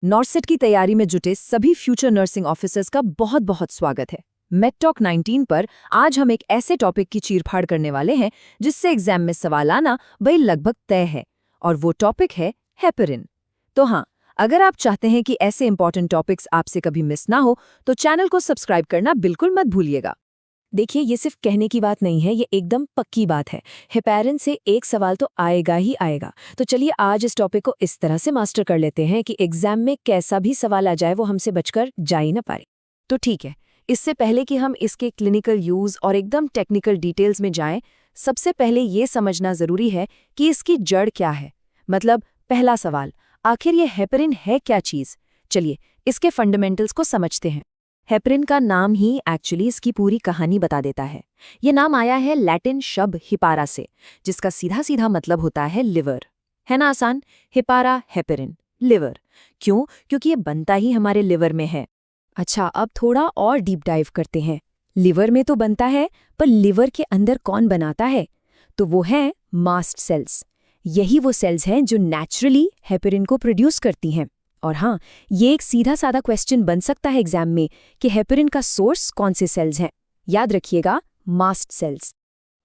नॉर्सेट की तैयारी में जुटे सभी फ्यूचर नर्सिंग ऑफिसर्स का बहुत बहुत स्वागत है। मेडटॉक 19 पर आज हम एक ऐसे टॉपिक की चीरफाड़ करने वाले हैं जिससे एग्जाम में सवाल आना भाई लगभग तय है, और वो टॉपिक है हेपेरिन। तो हाँ, अगर आप चाहते हैं कि ऐसे इंपॉर्टेंट टॉपिक्स आपसे कभी मिस ना हो तो चैनल को सब्सक्राइब करना बिल्कुल मत भूलिएगा। देखिए, ये सिर्फ कहने की बात नहीं है, ये एकदम पक्की बात है। हेपेरिन से एक सवाल तो आएगा ही आएगा। तो चलिए आज इस टॉपिक को इस तरह से मास्टर कर लेते हैं कि एग्जाम में कैसा भी सवाल आ जाए वो हमसे बचकर जा ही ना पाए। तो ठीक है, इससे पहले कि हम इसके क्लिनिकल यूज और एकदम टेक्निकल डिटेल्स में जाएं, सबसे पहले ये समझना जरूरी है कि इसकी जड़ क्या है। मतलब पहला सवाल, आखिर ये हेपेरिन है क्या चीज। चलिए इसके फंडामेंटल्स को समझते हैं। हेपेरिन का नाम ही एक्चुअली इसकी पूरी कहानी बता देता है। ये नाम आया है लैटिन शब्द हिपारा से, जिसका सीधा सीधा मतलब होता है लिवर। है ना आसान, हिपारा हेपेरिन लिवर। क्यों? क्योंकि ये बनता ही हमारे लिवर में है। अच्छा, अब थोड़ा और डीप डाइव करते हैं। लिवर में तो बनता है, पर लिवर के अंदर कौन बनाता है? तो वो हैं मास्ट सेल्स। यही वो सेल्स हैं जो नेचुरली हेपेरिन को प्रोड्यूस करती हैं। और हाँ, ये एक सीधा साधा क्वेश्चन बन सकता है एग्जाम में कि हेपेरिन का सोर्स कौन से सेल्स हैं। याद रखिएगा, मास्ट सेल्स।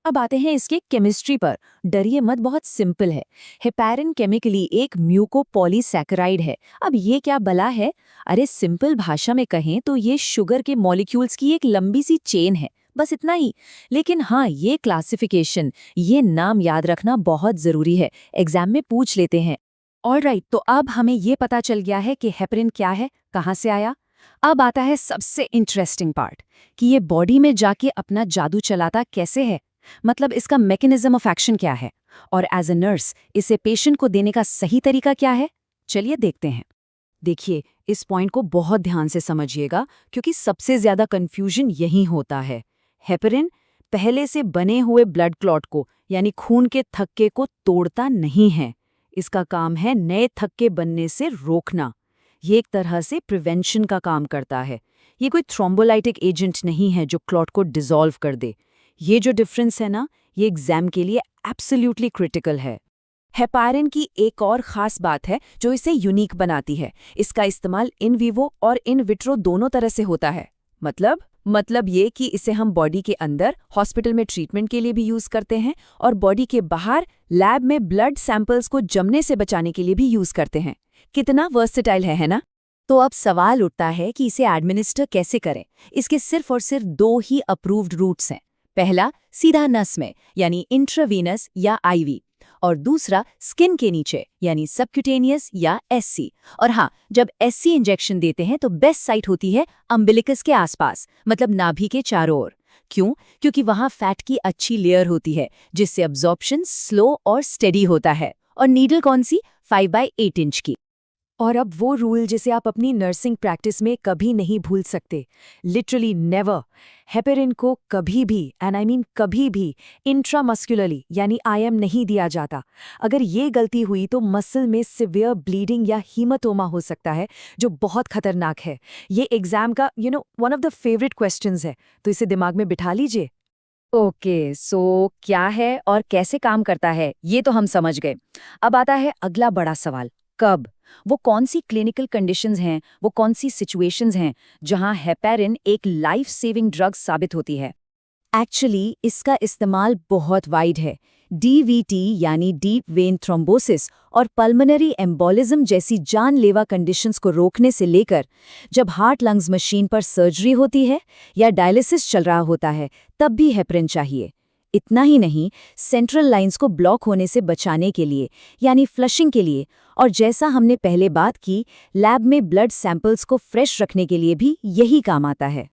अब आते हैं इसके केमिस्ट्री पर। डरिए मत, बहुत सिंपल है। हेपेरिन केमिकली एक म्यूकोपॉलीसैकेराइड है। अब ये क्या बला है? अरे सिंपल भाषा में कहें तो ये शुगर के मॉलिक्यूल्स की एक लंबी सी चेन है, बस इतना ही। लेकिन हाँ, ये क्लासिफिकेशन, ये नाम याद रखना बहुत जरूरी है, एग्जाम में पूछ लेते हैं। ऑलराइट, तो अब हमें ये पता चल गया है कि हेपेरिन क्या है, कहाँ से आया। अब आता है सबसे इंटरेस्टिंग पार्ट कि ये बॉडी में जाके अपना जादू चलाता कैसे है। मतलब इसका मैकेनिज्म ऑफ एक्शन क्या है, और एज अ नर्स इसे पेशेंट को देने का सही तरीका क्या है। चलिए देखते हैं। देखिए, इस पॉइंट को बहुत ध्यान से समझिएगा क्योंकि सबसे ज्यादा कंफ्यूजन यही होता है। हेपेरिन पहले से बने हुए ब्लड क्लॉट को, यानी खून के थक्के को तोड़ता नहीं है। इसका काम है नए थक्के बनने से रोकना। ये एक तरह से प्रिवेंशन का काम करता है। ये कोई थ्रोम्बोलाइटिक एजेंट नहीं है जो क्लॉट को डिसॉल्व कर दे। ये जो डिफरेंस है ना, ये एग्जाम के लिए एब्सोल्युटली क्रिटिकल है। हेपेरिन की एक और खास बात है जो इसे यूनिक बनाती है। इसका इस्तेमाल इन विवो और इन विट्रो दोनों तरह से होता है। मतलब ये कि इसे हम बॉडी के अंदर हॉस्पिटल में ट्रीटमेंट के लिए भी यूज करते हैं, और बॉडी के बाहर लैब में ब्लड सैंपल्स को जमने से बचाने के लिए भी यूज करते हैं। कितना वर्सेटाइल है ना? तो अब सवाल उठता है कि इसे एडमिनिस्टर कैसे करें। इसके सिर्फ और सिर्फ दो ही अप्रूव्ड रूट्स हैं। पहला सीधा नस में, यानी इंट्रावीनस या आईवी, और दूसरा स्किन के नीचे, यानी सबक्यूटेनियस या एससी। और हाँ, जब एससी इंजेक्शन देते हैं तो बेस्ट साइट होती है अम्बिलिकस के आसपास, मतलब नाभि के चारों ओर। क्यों? क्योंकि वहाँ फैट की अच्छी लेयर होती है जिससे अब्जॉर्प्शन स्लो और स्टेडी होता है। और नीडल कौन सी? 5/8 इंच की। और अब वो रूल जिसे आप अपनी नर्सिंग प्रैक्टिस में कभी नहीं भूल सकते, लिटरली नेवर। हेपेरिन को कभी भी, एंड आई मीन कभी भी, इंट्रामस्कुलरली यानी आईएम नहीं दिया जाता। अगर ये गलती हुई तो मसल में सिवियर ब्लीडिंग या हीमाटोमा हो सकता है, जो बहुत खतरनाक है। ये एग्जाम का one of the favourite questions है, तो इसे दिमाग में बिठा लीजिए। ओके, सो क्या है और कैसे काम करता है ये तो हम समझ गए। अब आता है अगला बड़ा सवाल, कब। वो कौन सी क्लिनिकल कंडीशंस हैं, वो कौन सी सिचुएशंस हैं जहां हेपेरिन एक लाइफ सेविंग ड्रग साबित होती है। एक्चुअली इसका इस्तेमाल बहुत वाइड है। डीवीटी यानी डीप वेन थ्रोम्बोसिस और पल्मोनरी एम्बोलिज्म जैसी जानलेवा कंडीशंस को रोकने से लेकर जब हार्ट लंग्स मशीन पर सर्जरी होती है या डायलिसिस चल रहा होता है, तब भी हेपेरिन चाहिए। इतना ही नहीं, सेंट्रल लाइंस को ब्लॉक होने से बचाने के लिए, यानी फ्लशिंग के लिए, और जैसा हमने पहले बात की, लैब में ब्लड सैंपल्स को फ्रेश रखने के लिए भी यही काम आता है।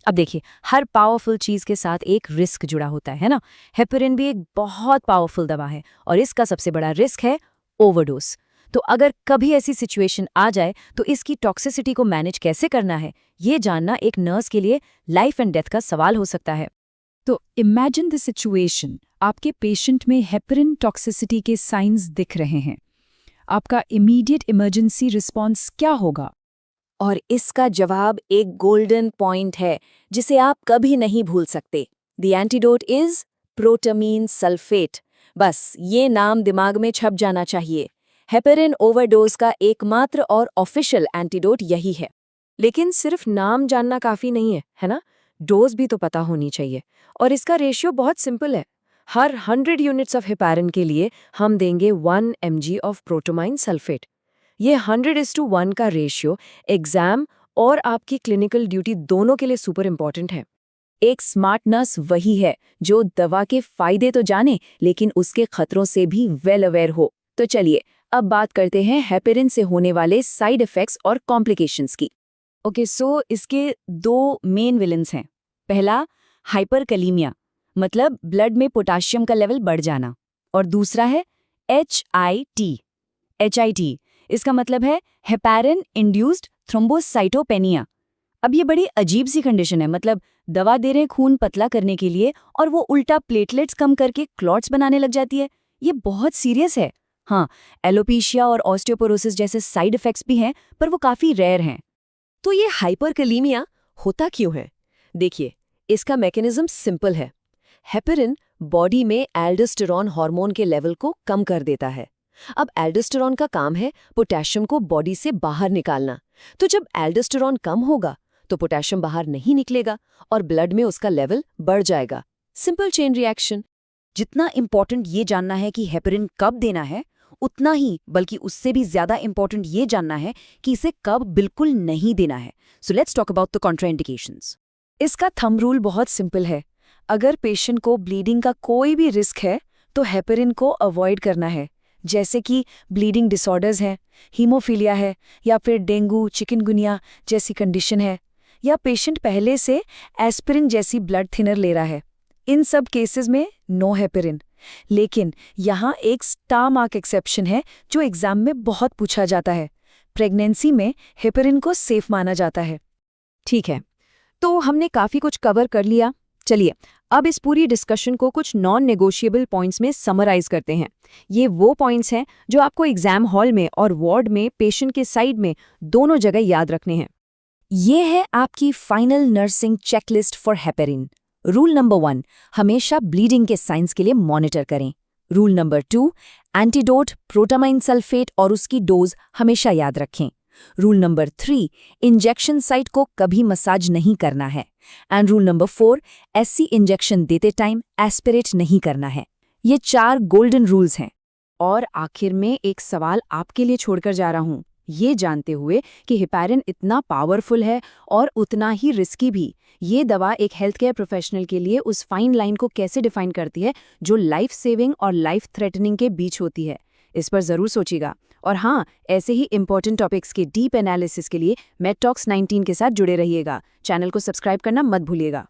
अब देखिए, हर पावरफुल चीज के साथ एक रिस्क जुड़ा होता है ना। हेपेरिन भी एक बहुत पावरफुल दवा है, और इसका सबसे बड़ा रिस्क है ओवरडोज। तो अगर कभी ऐसी सिचुएशन आ जाए तो इसकी टॉक्सिसिटी को मैनेज कैसे करना है, ये जानना एक नर्स के लिए लाइफ एंड डेथ का सवाल हो सकता है। तो इमेजिन द सिचुएशन, आपके पेशेंट में हेपेरिन टॉक्सिसिटी के साइंस दिख रहे हैं। आपका इमीडिएट इमरजेंसी रिस्पॉन्स क्या होगा? और इसका जवाब एक गोल्डन पॉइंट है जिसे आप कभी नहीं भूल सकते। The antidote is protamine sulphate. बस ये नाम दिमाग में छप जाना चाहिए। हेपेरिन ओवरडोज का एकमात्र और ऑफिशियल एंटीडोट यही है। लेकिन सिर्फ नाम जानना काफी नहीं है ना? डोज भी तो पता होनी चाहिए। और इसका रेशियो बहुत सिंपल है। हर 100 यूनिट्स ऑफ हेपारिन के लिए हम देंगे 1 mg ऑफ प्रोटोमाइन सल्फेट। ये 100:1 का रेशियो एग्जाम और आपकी क्लिनिकल ड्यूटी दोनों के लिए सुपर इंपॉर्टेंट है। एक स्मार्ट नर्स वही है जो दवा के फायदे तो जाने लेकिन उसके खतरों से भी वेल अवेयर हो। तो चलिए अब बात करते हैं हेपेरिन से होने वाले साइड इफेक्ट्स और कॉम्प्लिकेशंस की। ओके, सो इसके 2 मेन विलन्स हैं। पहला हाइपरकैलीमिया, मतलब ब्लड में पोटाशियम का लेवल बढ़ जाना, और दूसरा है HIT। इसका मतलब है हेपारिन इंड्यूस्ड थ्रोम्बोसाइटोपेनिया। अब ये बड़ी अजीब सी कंडीशन है, मतलब दवा दे रहे हैं खून पतला करने के लिए और वो उल्टा प्लेटलेट्स कम करके क्लॉट्स बनाने लग जाती है। ये बहुत सीरियस है। हाँ, एलोपेशिया और ऑस्टियोपोरोसिस जैसे साइड इफेक्ट्स भी हैं, पर वो काफ़ी रेयर हैं। तो ये हाइपरकैलीमिया होता क्यों है? देखिए, इसका मैकेनिज्म सिंपल है। हेपेरिन बॉडी में एल्डोस्टेरॉन हार्मोन के लेवल को कम कर देता है। अब एल्डोस्टेरॉन का काम है पोटेशियम को बॉडी से बाहर निकालना। तो जब एल्डोस्टेरॉन कम होगा तो पोटेशियम बाहर नहीं निकलेगा और ब्लड में उसका लेवल बढ़ जाएगा। Simple chain reaction. जितना इम्पोर्टेंट ये जानना है कि हेपेरिन कब देना है, उतना ही बल्कि उससे भी ज़्यादा इम्पोर्टेंट ये जानना है कि इसे कब बिल्कुल नहीं देना है। So let's talk about the contraindications. इसका थंब रूल बहुत सिंपल है। अगर पेशेंट को ब्लीडिंग का कोई भी रिस्क है तो हेपेरिन को अवॉइड करना है, जैसे कि ब्लीडिंग डिसऑर्डर्स हैं, हीमोफीलिया है, या फिर डेंगू चिकनगुनिया जैसी कंडीशन है, या पेशेंट पहले से एस्पिरिन जैसी ब्लड थिनर ले रहा है। इन सब केसेस में नो हेपेरिन। लेकिन यहाँ एक स्टार मार्क एक्सेप्शन है जो एग्जाम में बहुत पूछा जाता है। प्रेगनेंसी में हेपेरिन को सेफ माना जाता है। ठीक है, तो हमने काफ़ी कुछ कवर कर लिया। चलिए अब इस पूरी डिस्कशन को कुछ नॉन नेगोशिएबल पॉइंट्स में समराइज करते हैं। ये वो पॉइंट्स हैं जो आपको एग्जाम हॉल में और वार्ड में पेशेंट के साइड में दोनों जगह याद रखने हैं। ये है आपकी final nursing checklist for heparin. Rule number 1, हमेशा ब्लीडिंग के साइंस के लिए मॉनिटर करें। Rule number 2, antidote protamine sulphate और उसकी डोज हमेशा याद रखें। रूल नंबर 3, इंजेक्शन साइट को कभी मसाज नहीं करना है। And rule number 4, SC injection देते टाइम एस्पिरेट नहीं करना है। ये 4 गोल्डन रूल्स हैं। और आखिर में एक सवाल आपके लिए छोड़कर जा रहा हूँ, ये जानते हुए कि हेपारिन इतना पावरफुल है और उतना ही रिस्की भी। ये दवा एक हेल्थ केयर प्रोफेशनल के लिए उस फाइन लाइन को कैसे डिफाइन करती है जो लाइफ सेविंग और लाइफ थ्रेटनिंग के बीच होती है, इस पर ज़रूर सोचिएगा। और हाँ, ऐसे ही इंपॉर्टेंट टॉपिक्स के डीप एनालिसिस के लिए मेड टॉक्स 19 के साथ जुड़े रहिएगा। चैनल को सब्सक्राइब करना मत भूलिएगा।